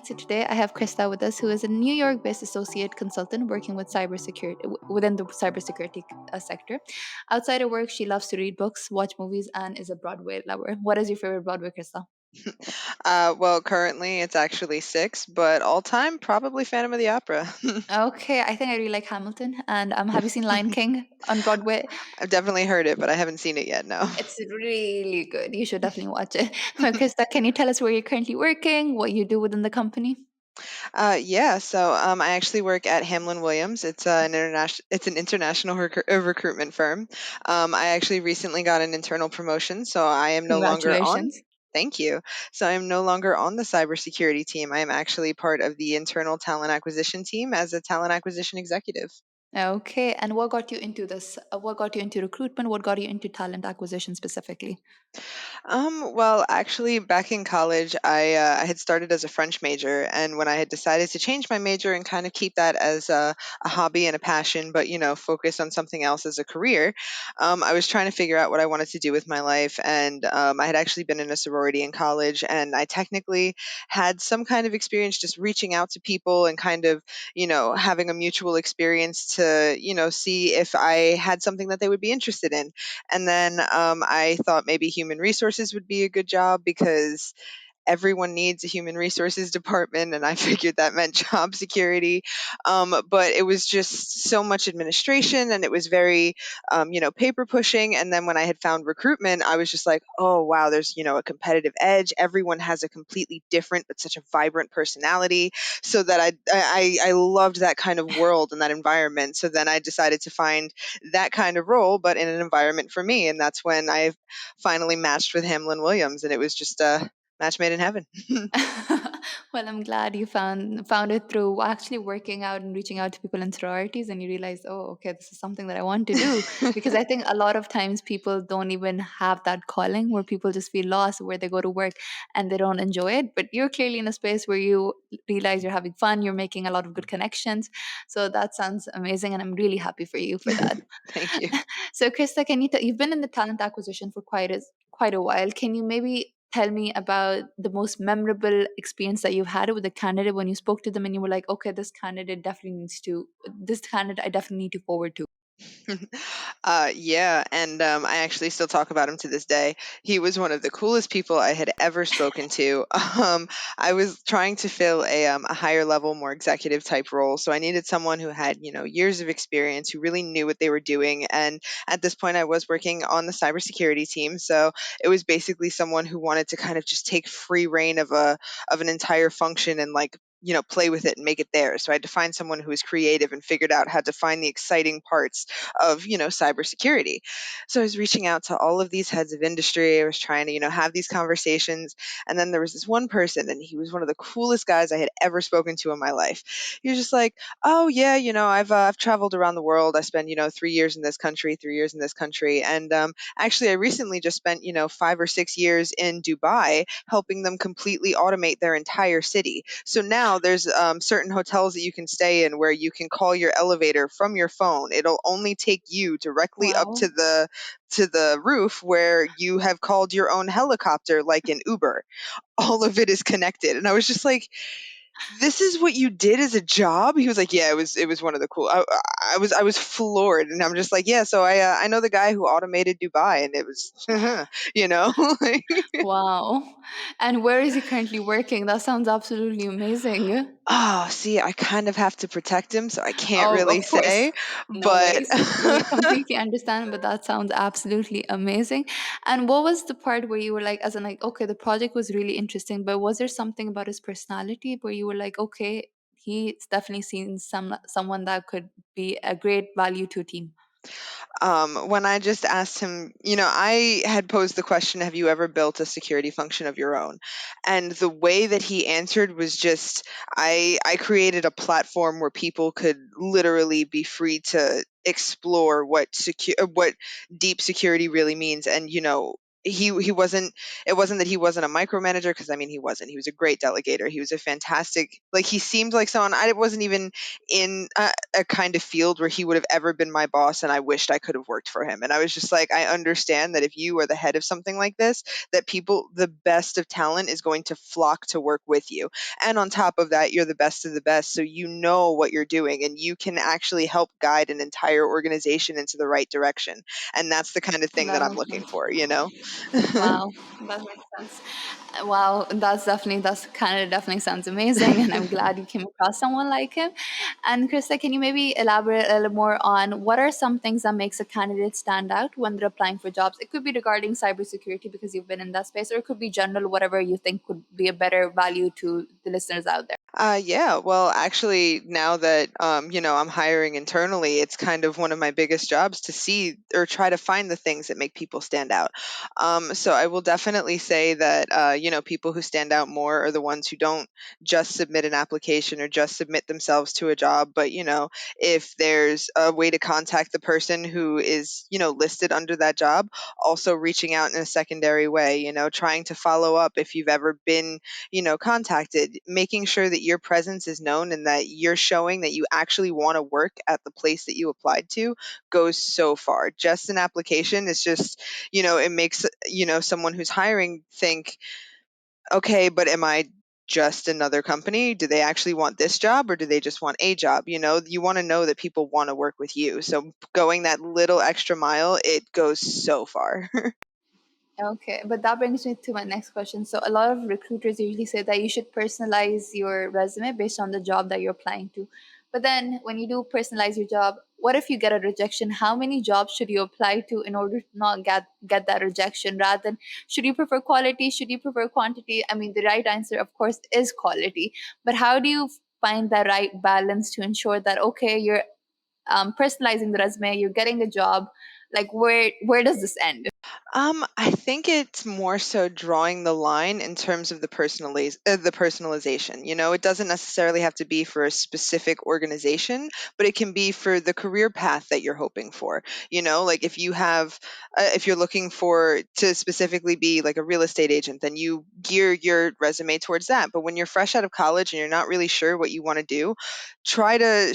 So today I have Krista with us, who is a New York-based associate consultant working with cybersecurity within the cybersecurity sector. Outside of work, she loves to read books, watch movies, and is a Broadway lover. What is your favorite Broadway, Krista? Well, currently it's actually six, but all time probably Phantom of the Opera. Okay, I think I really like Hamilton. And have you seen Lion King on Broadway? I've definitely heard it, but I haven't seen it yet. No. It's really good. You should definitely watch it. Well, Krista, can you tell us where you're currently working, what you do within the company? Yeah. I actually work at Hamlin Williams. It's an international recruitment firm. I actually recently got an internal promotion, so I am no longer on. Congratulations. Thank you. So I am no longer on the cybersecurity team. I am actually part of the internal talent acquisition team as a talent acquisition executive. Okay, and what got you into this? What got you into recruitment? What got you into talent acquisition specifically? Well, actually, back in college, I had started as a French major, and when I had decided to change my major and kind of keep that as a hobby and a passion, but focus on something else as a career, I was trying to figure out what I wanted to do with my life, and I had actually been in a sorority in college, and I technically had some kind of experience just reaching out to people and kind of having a mutual experience to see if I had something that they would be interested in. And then I thought maybe human resources would be a good job because everyone needs a human resources department, and I figured that meant job security. But it was just so much administration, and it was very, paper pushing. And then when I had found recruitment, I was just like, oh wow, there's a competitive edge. Everyone has a completely different but such a vibrant personality. So that I loved that kind of world and that environment. So then I decided to find that kind of role, but in an environment for me, and that's when I finally matched with Hamlin Williams, and it was just a match made in heaven. Well, I'm glad you found it through actually working out and reaching out to people in sororities, and you realize, oh, okay, this is something that I want to do. Because I think a lot of times people don't even have that calling where people just feel lost where they go to work and they don't enjoy it. But you're clearly in a space where you realize you're having fun, you're making a lot of good connections. So that sounds amazing, and I'm really happy for you for that. Thank you. So, Krista, you've been in the talent acquisition for quite a while. Can you maybe tell me about the most memorable experience that you've had with a candidate when you spoke to them and you were like, okay, this candidate I definitely need to forward to? Yeah, and I actually still talk about him to this day. He was one of the coolest people I had ever spoken to. I was trying to fill a higher level, more executive type role, so I needed someone who had years of experience, who really knew what they were doing. And at this point, I was working on the cybersecurity team, so it was basically someone who wanted to kind of just take free reign of an entire function and like play with it and make it theirs. So I had to find someone who was creative and figured out how to find the exciting parts of cybersecurity. So I was reaching out to all of these heads of industry. I was trying to have these conversations, and then there was this one person, and he was one of the coolest guys I had ever spoken to in my life. He was just like, oh yeah, I've traveled around the world. I spent 3 years in this country, 3 years in this country, and actually I recently just spent 5 or 6 years in Dubai helping them completely automate their entire city. So now there's certain hotels that you can stay in where you can call your elevator from your phone. It'll only take you directly up Wow. to the roof where you have called your own helicopter like an Uber. All of it is connected. And I was just like, this is what you did as a job? He was like, yeah, it was one of the cool. I was floored, and I'm just like, yeah. So I know the guy who automated Dubai, and it was, like, Wow. And where is he currently working? That sounds absolutely amazing. oh, see, I kind of have to protect him, so I can't Oh, really of course. say, No but worries. We completely understand, but that sounds absolutely amazing. And what was the part where you were like, as in like, okay, the project was really interesting, but was there something about his personality where you were like, okay, he's definitely seen someone that could be a great value to a team? when I just asked him, I had posed the question, have you ever built a security function of your own? And the way that he answered was just, I created a platform where people could literally be free to explore what deep security really means. And he wasn't, it wasn't that he wasn't a micromanager, because I mean he wasn't. He was a great delegator. He was a fantastic, like, he seemed like someone, I wasn't even in a kind of field where he would have ever been my boss, and I wished I could have worked for him. And I was just like, I understand that if you are the head of something like this, that people, the best of talent is going to flock to work with you. And on top of that, you're the best of the best, so you know what you're doing and you can actually help guide an entire organization into the right direction. And that's the kind of thing that That I'm makes looking sense. for, you know? Wow, that makes sense. Wow, that's kind of definitely sounds amazing, and I'm glad you came across someone like him. And Krista, can you maybe elaborate a little more on what are some things that makes a candidate stand out when they're applying for jobs? It could be regarding cybersecurity because you've been in that space, or it could be general, whatever you think could be a better value to the listeners out there. Yeah, well, actually, now that I'm hiring internally, it's kind of one of my biggest jobs to see or try to find the things that make people stand out. So I will definitely say that people who stand out more are the ones who don't just submit an application or just submit themselves to a job, but if there's a way to contact the person who is listed under that job, also reaching out in a secondary way, trying to follow up if you've ever been contacted, making sure that your presence is known and that you're showing that you actually want to work at the place that you applied to goes so far. Just an application is just, it makes, someone who's hiring think, okay, but am I just another company? Do they actually want this job or do they just want a job? You want to know that people want to work with you. So going that little extra mile, it goes so far. Okay, but that brings me to my next question. So, a lot of recruiters usually say that you should personalize your resume based on the job that you're applying to. But then, when you do personalize your job, what if you get a rejection? How many jobs should you apply to in order to not get that rejection? Rather than, should you prefer quality? Should you prefer quantity? I mean, the right answer, of course, is quality. But how do you find the right balance to ensure that okay, you're personalizing the resume, you're getting a job? Like, where does this end? I think it's more so drawing the line in terms of the personalization. It doesn't necessarily have to be for a specific organization, but it can be for the career path that you're hoping for. Like if you're looking for to specifically be like a real estate agent, then you gear your resume towards that. But when you're fresh out of college and you're not really sure what you want to do, try to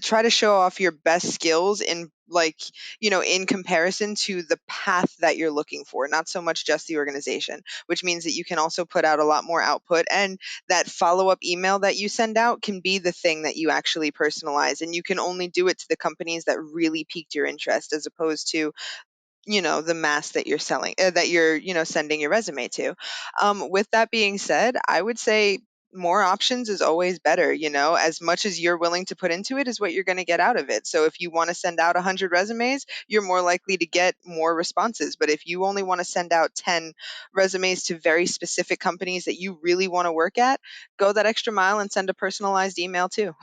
try to show off your best skills in, like, in comparison to the path that you're looking for, not so much just the organization, which means that you can also put out a lot more output. And that follow up email that you send out can be the thing that you actually personalize. And you can only do it to the companies that really piqued your interest, as opposed to the mass that you're selling, that you're sending your resume to. With that being said, I would say more options is always better. As much as you're willing to put into it is what you're going to get out of it. So if you want to send out 100 resumes, you're more likely to get more responses. But if you only want to send out 10 resumes to very specific companies that you really want to work at, go that extra mile and send a personalized email too.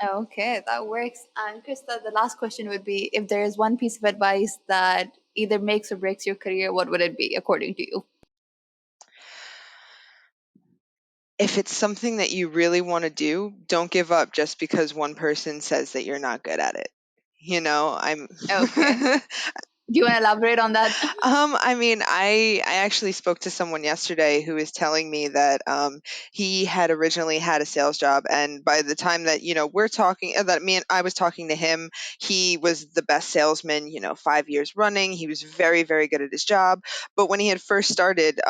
Okay, that works. And Krista, the last question would be if there is one piece of advice that either makes or breaks your career, what would it be according to you? If it's something that you really want to do, don't give up just because one person says that you're not good at it. I'm Okay. Do you want to elaborate on that? I mean, I actually spoke to someone yesterday who was telling me that he had originally had a sales job, and by the time that we're talking, that me and I was talking to him, he was the best salesman, 5 years running. He was very, very good at his job. But when he had first started,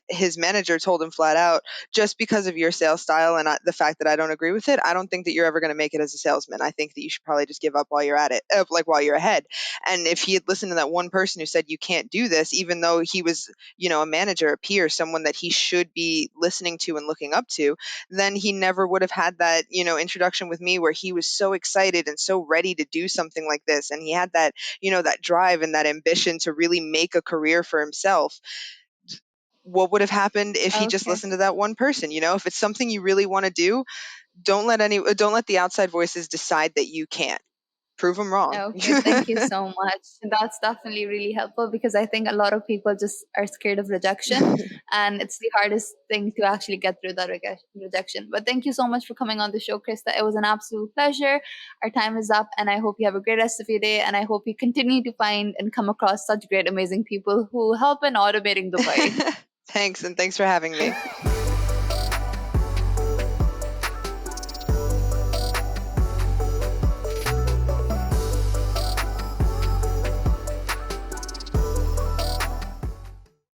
his manager told him flat out, just because of your sales style and the fact that I don't agree with it, I don't think that you're ever going to make it as a salesman. I think that you should probably just give up while you're at it, like while you're ahead. And if he had listened to that one person who said you can't do this, even though he was, a manager, a peer, someone that he should be listening to and looking up to, then he never would have had that, introduction with me where he was so excited and so ready to do something like this. And he had that, that drive and that ambition to really make a career for himself. What would have happened if he just Okay. listened to that one person? If it's something you really want to do, don't let the outside voices decide that you can't. prove them wrong. Okay, thank you so much. That's definitely really helpful because I think a lot of people just are scared of rejection, and it's the hardest thing to actually get through that rejection. But thank you so much for coming on the show, Krista. It was an absolute pleasure. Our time is up, and I hope you have a great rest of your day. And I hope you continue to find and come across such great, amazing people who help in automating Dubai. Thanks, and thanks for having me.